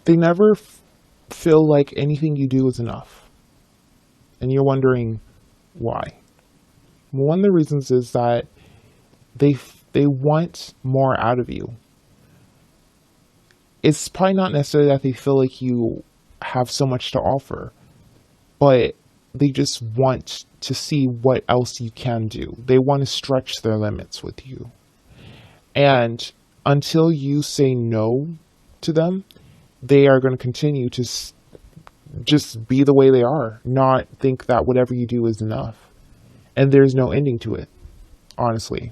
They never feel like anything you do is enough. And you're wondering why. Well, one of the reasons is that they they want more out of you. It's probably not necessarily that they feel like you have so much to offer, but they just want to see what else you can do. They want to stretch their limits with you. And until you say no to them, they are going to continue to just be the way they are, not think that whatever you do is enough. And there's no ending to it, honestly,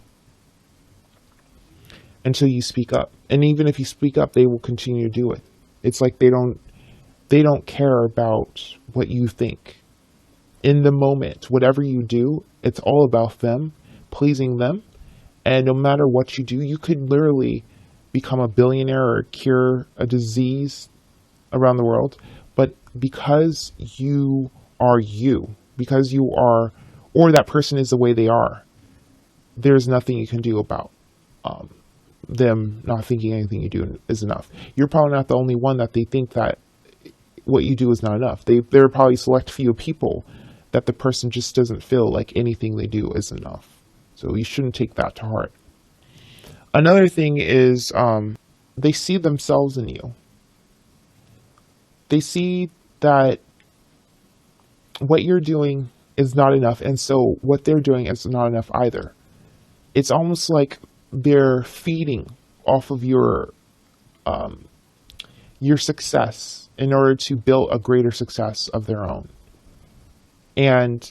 until you speak up. And even if you speak up, they will continue to do it. It's like they don't care about what you think. In the moment, whatever you do, it's all about them, pleasing them. And no matter what you do, you could literally become a billionaire or cure a disease around the world. But because you are, or that person is the way they are, there's nothing you can do about um, them not thinking anything you do is enough. You're probably not the only one that they think that what you do is not enough. There are probably select few people that the person just doesn't feel like anything they do is enough. So you shouldn't take that to heart. Another thing is they see themselves in you. They see that what you're doing is not enough, and so what they're doing is not enough either. It's almost like they're feeding off of your success in order to build a greater success of their own. And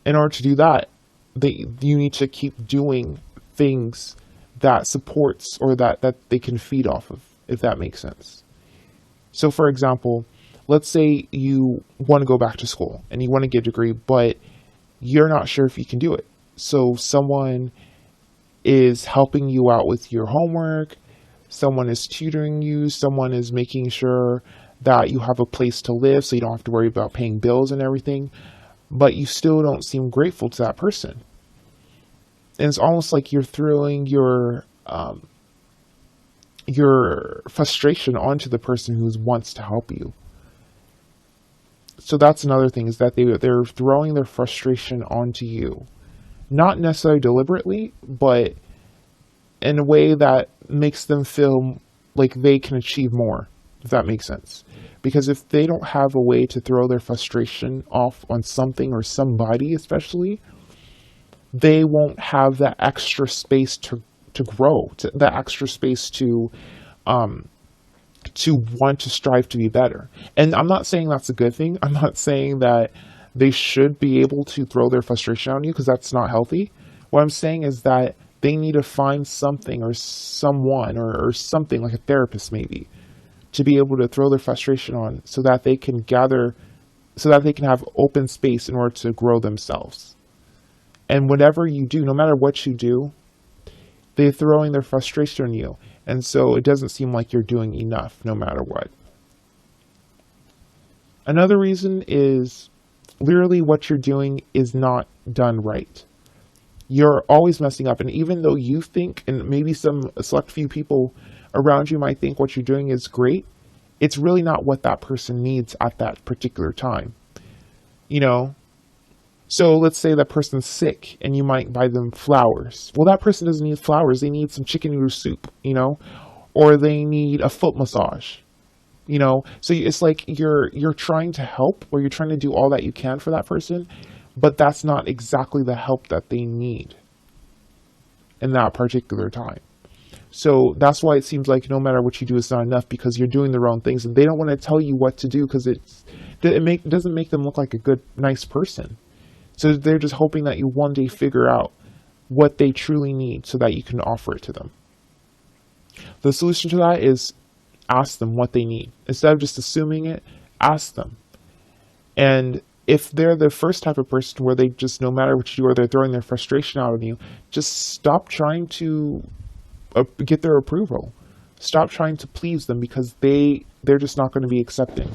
in order to do that, you need to keep doing things that supports or that they can feed off of, if that makes sense. So for example, let's say you want to go back to school and you want to get a degree, but you're not sure if you can do it. So someone is helping you out with your homework, someone is tutoring you, someone is making sure that you have a place to live so you don't have to worry about paying bills and everything, but you still don't seem grateful to that person. And it's almost like you're throwing your frustration onto the person who wants to help you. So that's another thing, is that they're throwing their frustration onto you. Not necessarily deliberately, but in a way that makes them feel like they can achieve more, if that makes sense. Because if they don't have a way to throw their frustration off on something or somebody especially, they won't have that extra space to grow, that extra space to want to strive to be better. And I'm not saying that's a good thing. I'm not saying that they should be able to throw their frustration on you, because that's not healthy. What I'm saying is that they need to find something or someone or something like a therapist maybe to be able to throw their frustration on, so that they can have open space in order to grow themselves. And whatever you do, no matter what you do, they're throwing their frustration on you. And so it doesn't seem like you're doing enough no matter what. Another reason is literally what you're doing is not done right. You're always messing up. And even though you think, and maybe some select few people around you might think what you're doing is great, it's really not what that person needs at that particular time. You know? So let's say that person's sick and you might buy them flowers. Well, that person doesn't need flowers. They need some chicken noodle soup, or they need a foot massage, So it's like you're trying to help, or you're trying to do all that you can for that person, but that's not exactly the help that they need in that particular time. So that's why it seems like no matter what you do, it's not enough, because you're doing the wrong things, and they don't want to tell you what to do, because it doesn't make them look like a good, nice person. So they're just hoping that you one day figure out what they truly need so that you can offer it to them. The solution to that is ask them what they need. Instead of just assuming it, ask them. And if they're the first type of person where they just, no matter what you do, or they're throwing their frustration out on you, just stop trying to get their approval. Stop trying to please them, because they're just not going to be accepting.